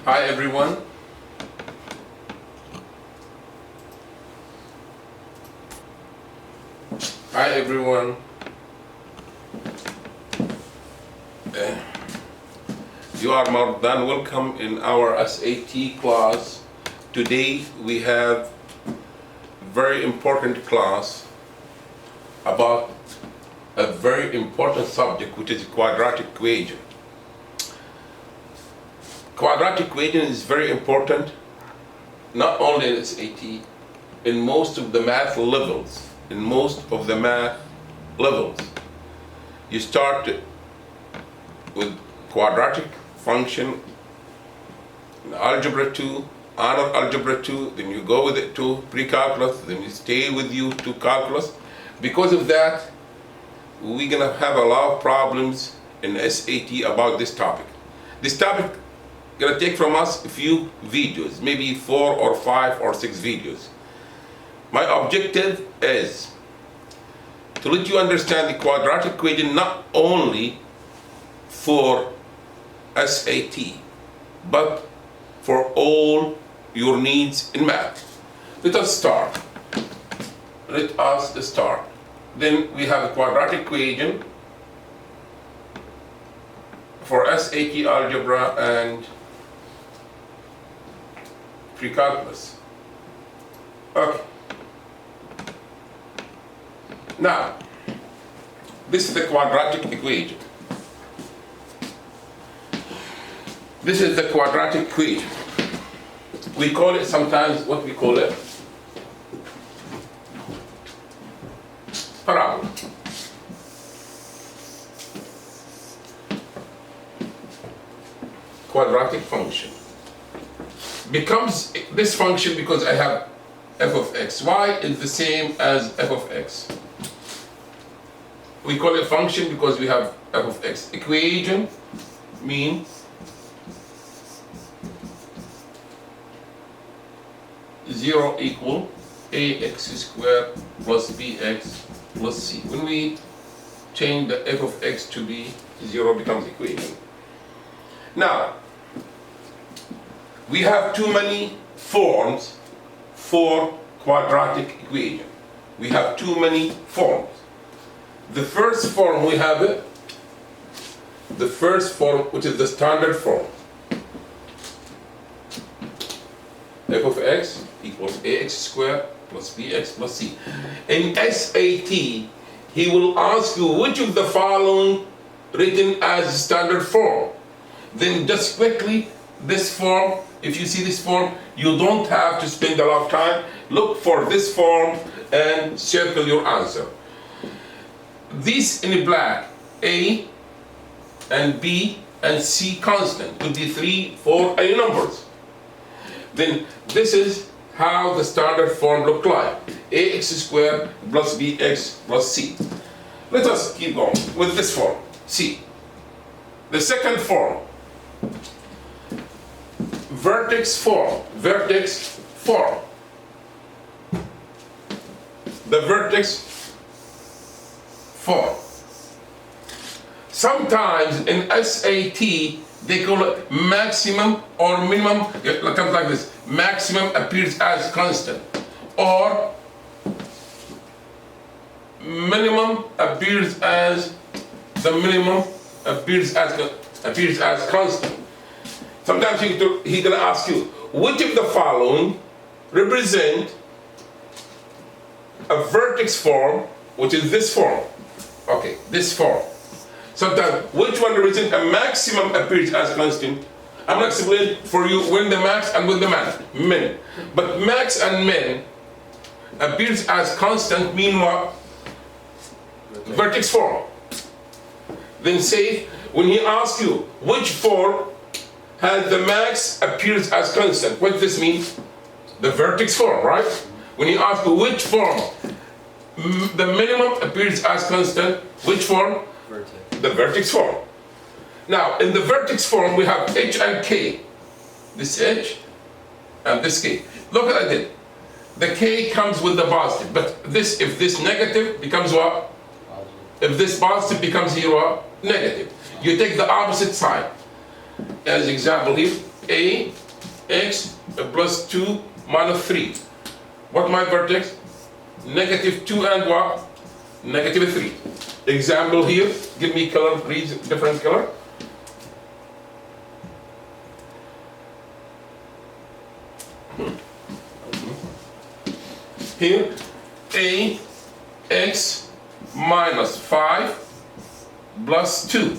Hi everyone. Hi everyone. You are more than welcome in our SAT class. Today we have very important class about a very important subject, which is quadratic equation. Quadratic equation is very important not only in SAT, in most of the math levels. In most of the math levels, you start with quadratic function in Algebra 2, honor Algebra 2, then you go with it to pre-calculus, then you stay with you to calculus. Because of that, we're gonna have a lot of problems in SAT about this topic. This topic gonna take from us a few videos, maybe 4 or 5 or 6 videos. My objective is to let you understand the quadratic equation not only for SAT, but for all your needs in math. Let us start. Then we have a quadratic equation for SAT algebra and pre-calculus. Okay. Now, this is the quadratic equation. This is the quadratic equation. We call it sometimes, what we call it? Parabola. Quadratic function. Becomes this function because I have f of x. Y is the same as f of x. We call it function because we have f of x. Equation means zero equal ax squared plus bx plus c. When we change the f of x to be 0, becomes equation. Now, we have too many forms for quadratic equation. We have too many forms. The first form we have it, the first form, which is the standard form. F of x equals ax squared plus bx plus c. In SAT, he will ask you which of the following written as standard form. Then just quickly, this form, if you see this form, you don't have to spend a lot of time. Look for this form and circle your answer. These in black, A and B and C constant, could be 3, 4, any numbers. Then this is how the standard form look like. Ax squared plus bx plus c. Let us keep going with this form, C. The second form, vertex form. Vertex form. The vertex form. Sometimes in SAT, they call it maximum or minimum. It comes like this. Maximum appears as constant, or minimum appears as the minimum appears as constant. Sometimes he's gonna ask you which of the following represent a vertex form, which is this form. Okay, this form. Sometimes, which one represents a maximum appears as constant? I'm going to explain for you when the max and when the min. But max and min appears as constant mean what? Vertex form. Then say, when he asks you which form has the max appears as constant, what does this mean? The vertex form, right? When he asks you which form the minimum appears as constant, which form? Vertex. The vertex form. Now, in the vertex form, we have h and k. This h and this k. Look what I did. The k comes with the positive, but this, if this negative becomes what? Positive. If this positive becomes here what? Negative. You take the opposite side. As example here, a x plus 2 minus 3. What my vertex? Negative 2 and what? Negative 3. Example here, give me color please, different color. Here, a x minus 5 plus 2.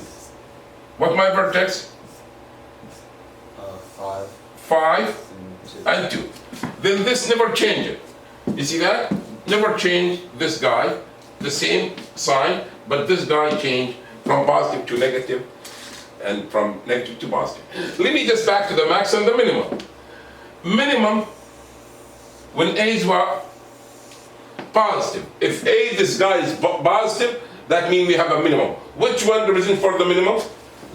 What my vertex? 5 and 2. Then this never changes. You see that? Never change this guy, the same sign, but this guy changed from positive to negative and from negative to positive. Let me just back to the max and the minimum. Minimum, when a is what? Positive. If a, this guy is positive, that means we have a minimum. Which one represents for the minimum?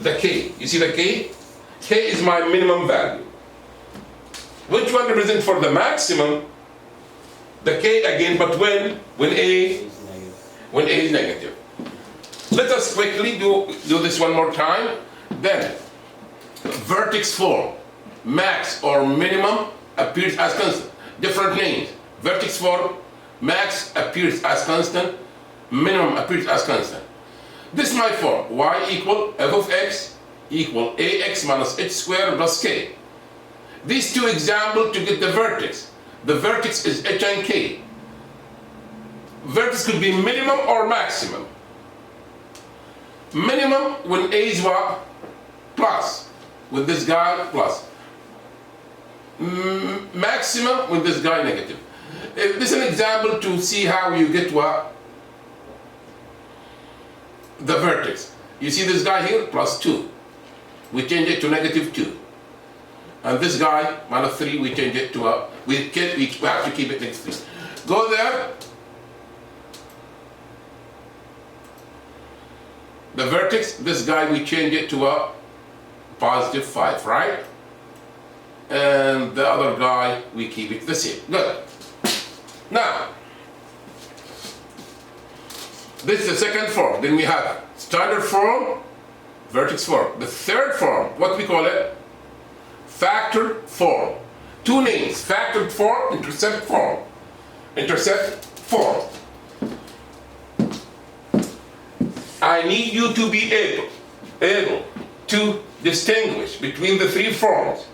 The k. You see the k? K is my minimum value. Which one represents for the maximum? The k again, but when? When a is negative. Let us quickly do this one more time. Then, vertex form, max or minimum appears as constant. Different names. Vertex form, max appears as constant, minimum appears as constant. This is my form. Y equal f of x equal ax minus h squared plus k. These two examples to get the vertex. The vertex is h and k. Vertex could be minimum or maximum. Minimum when a is what? Plus. With this guy plus. Maximum with this guy negative. This is an example to see how you get what? The vertex. You see this guy here? Plus 2. We change it to negative 2. And this guy, minus 3, we change it to a, we have to keep it next to 3. Go there. The vertex, this guy, we change it to a positive 5, right? And the other guy, we keep it the same. Good. Now, this is the second form. Then we have standard form, vertex form. The third form, what we call it? Factored form. Two names, factored form, intercept form. Intercept form. I need you to be able to distinguish between the three forms.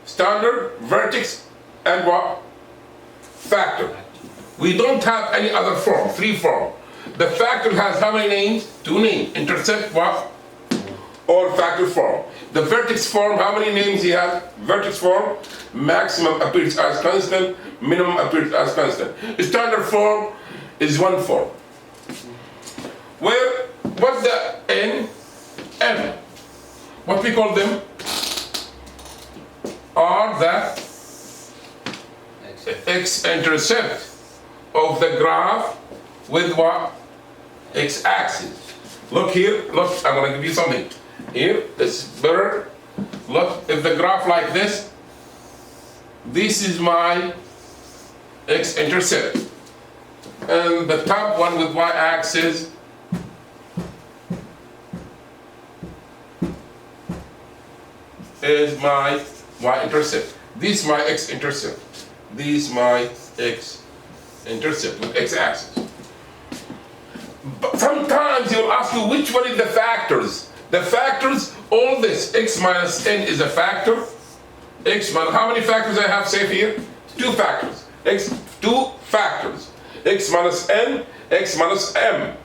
Standard, vertex, and what? Factor. We don't have any other form, three form. The factor has how many names? Two names. Intercept what? Or factor form. The vertex form, how many names he has? Vertex form, maximum appears as constant, minimum appears as constant. The standard form is one form. Where, what's the N, M? What we call them? Are the x-intercept of the graph with what? X-axis. Look here, look, I'm gonna give you something. Here, it's better. Look, if the graph like this is my x-intercept. And the top one with y-axis is my y-intercept. This is my x-intercept. This is my x-intercept with x-axis. But sometimes you'll ask you which one is the factors. The factors, all this, x minus n is a factor. X minus, how many factors I have safe here? Two factors. Two factors. X minus n, x minus m.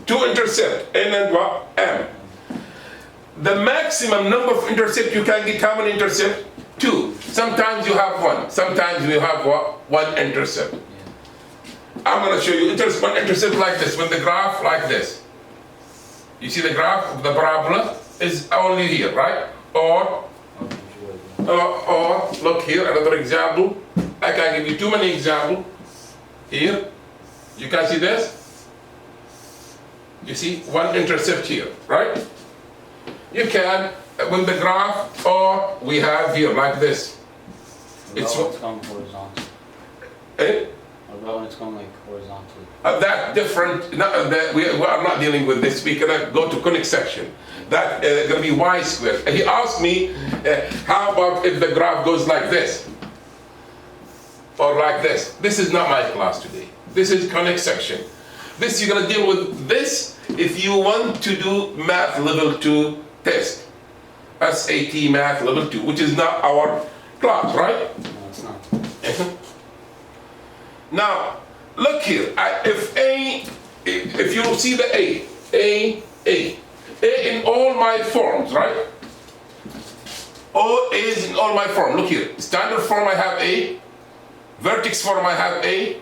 Two intercept, n and what? M. The maximum number of intercept you can get, how many intercept? Two. Sometimes you have one. Sometimes you have what? One intercept. I'm going to show you one intercept like this, with the graph like this. You see the graph of the parabola is only here, right? Or look here, another example. I can give you too many examples. Here, you can see this. You see one intercept here, right? You can, when the graph, or we have here like this. It's come horizontal. Eh? What about when it's going like horizontally? That different, we are not dealing with this. We cannot go to conic section. That going to be y squared. He asked me, how about if the graph goes like this? Or like this? This is not my class today. This is conic section. This you're going to deal with this if you want to do math level 2 test. SAT math level 2, which is not our class, right? No, it's not. Now, look here. If you see the A in all my forms, right? All A's in all my form. Look here. Standard form I have A. Vertex form I have A.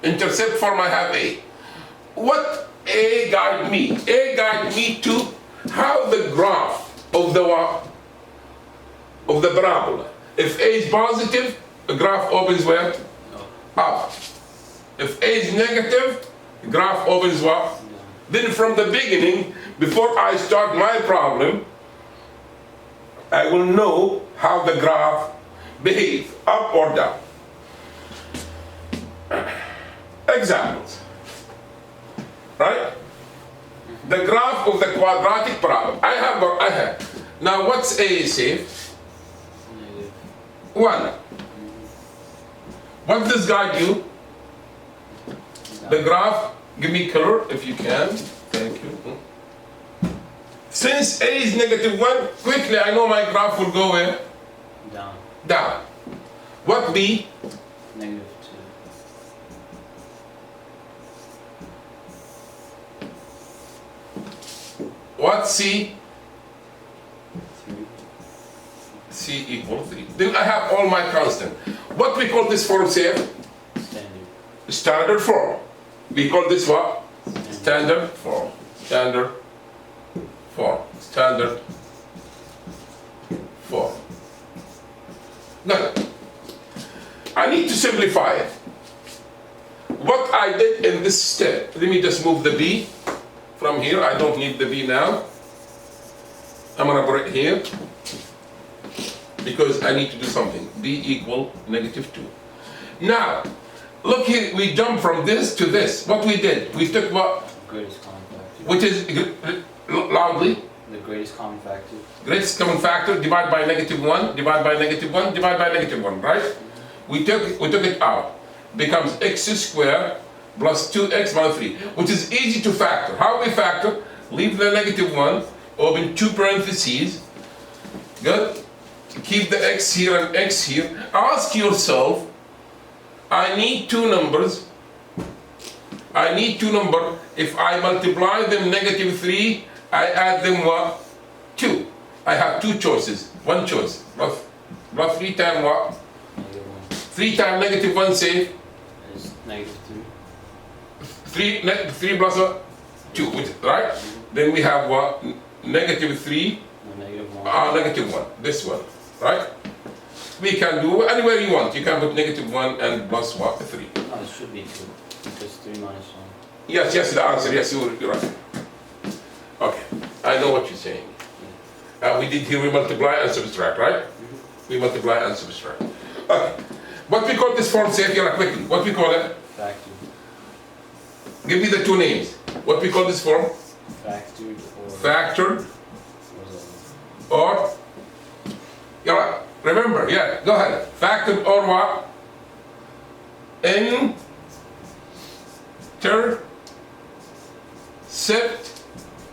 Intercept form I have A. What A guide me? A guide me to how the graph of the parabola. If A is positive, the graph opens where? Up. If A is negative, the graph opens what? Then from the beginning, before I start my problem, I will know how the graph behaves, up or down. Examples. Right? The graph of the quadratic parabola. I have. Now what's A say? 1. What does guide you? The graph, give me color if you can. Thank you. Since A is -1, quickly I know my graph will go where? Down. Down. What B? -2. What C? 3. C equal 3. Then I have all my constant. What we call this form, say? Standard. Standard form. We call this what? Standard form. Standard form. Standard form. Now, I need to simplify it. What I did in this step, let me just move the B from here. I don't need the B now. I'm gonna put it here because I need to do something. B equal -2. Now, look here, we jump from this to this. What we did, we took what? Greatest common factor. Which is, loudly, The greatest common factor. greatest common factor, divide by -1, divide by -1, divide by -1, right? We took it out. Becomes x squared plus 2x minus 3, which is easy to factor. How we factor? Leave the -1, open 2 parentheses. Good? Keep the x here and x here. Ask yourself, I need 2 numbers. I need 2 numbers. If I multiply them -3, I add them what? 2. I have 2 choices. 1 choice. Plus 3 times what? -1. 3 times -1, say? Is -3. 3 plus what? 2, right? Then we have what? -3, No, -1. -1. This one, right? We can do anywhere you want. You can put -1 and plus what? 3. No, it should be 2. Because 3 minus 1. Yes, the answer. Yes, you're right. Okay, I know what you're saying. We did here, we multiply and subtract, right? We multiply and subtract. Okay. What we call this form, say here quickly. What we call it? Factored. Give me the 2 names. What we call this form? Factored or... Factored Result. or? Yeah, remember, yeah, go ahead. Factored or what? Intercept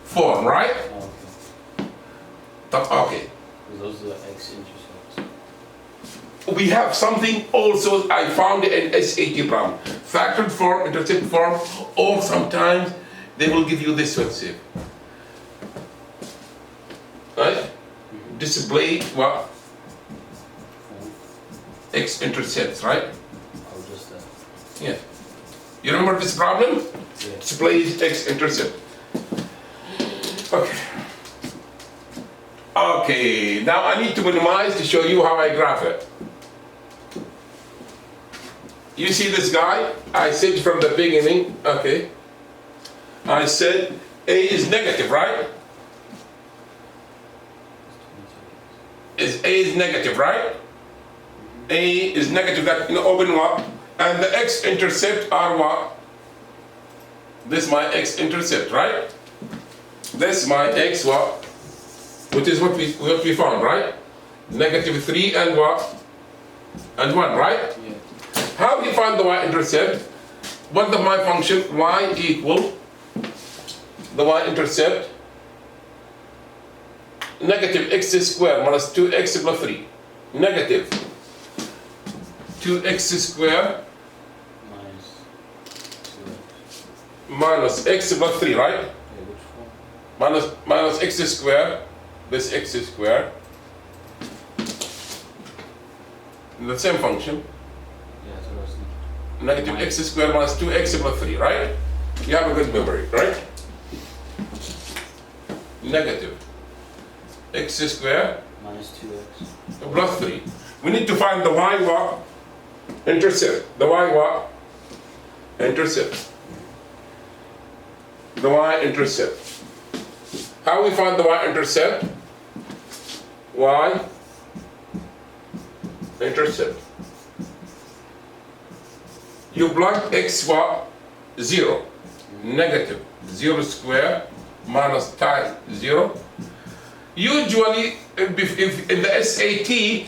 form, right? Oh, okay. Okay. Those are the x-intercepts. We have something also, I found it in SAT problem. Factored form, intercept form, or sometimes they will give you this one, say. Right? Display what? X-intercepts, right? Oh, just that. Yeah. You remember this problem? Yeah. Displays X-intercept. Okay. Okay, now I need to minimize to show you how I graph it. You see this guy? I said from the beginning, okay. I said A is negative, right? A is negative, right? A is negative, that open what? And the x-intercept are what? This is my x-intercept, right? This is my x what? Which is what we found, right? -3 and what? And 1, right? Yeah. How do you find the y-intercept? What is my function? Y equal the y-intercept negative x squared minus 2x plus 3. Negative 2x squared Minus 2x. minus x plus 3, right? Okay, which form? Minus x squared, this x squared. The same function. Yeah, so that's the Negative x squared minus 2x plus 3, right? You have a good memory, right? Negative x squared minus 2x. plus 3. We need to find the y what? Intercept. The y what? Intercept. The y-intercept. How we find the y-intercept? Y-intercept. You plug x what? 0. Negative 0 square minus times 0. Usually, if in the SAT,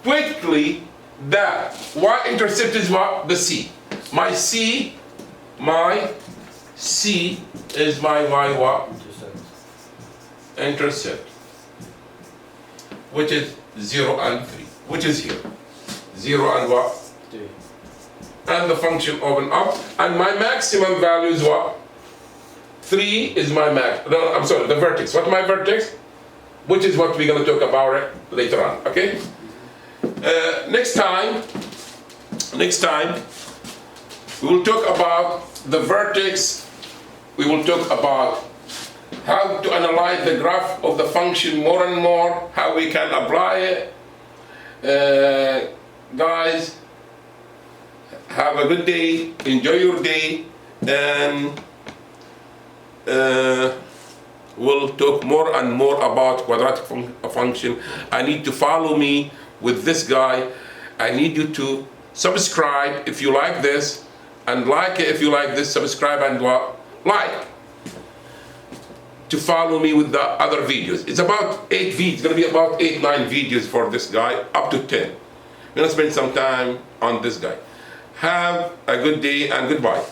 quickly that y-intercept is what? The C. My C is my y what? Intercept. Intercept. Which is 0 and 3. Which is here. 0 and what? 3. And the function open up. And my maximum value is what? 3 is my max. No, I'm sorry, the vertex. What's my vertex? Which is what we're going to talk about later on. Okay? Next time, we will talk about the vertex. We will talk about how to analyze the graph of the function more and more, how we can apply it. Guys, have a good day, enjoy your day, and we'll talk more and more about quadratic function. I need to follow me with this guy. I need you to subscribe if you like this, and like it if you like this, subscribe and like to follow me with the other videos. It's about 8 videos, it's gonna be about 8-9 videos for this guy, up to 10. We're gonna spend some time on this guy. Have a good day and goodbye.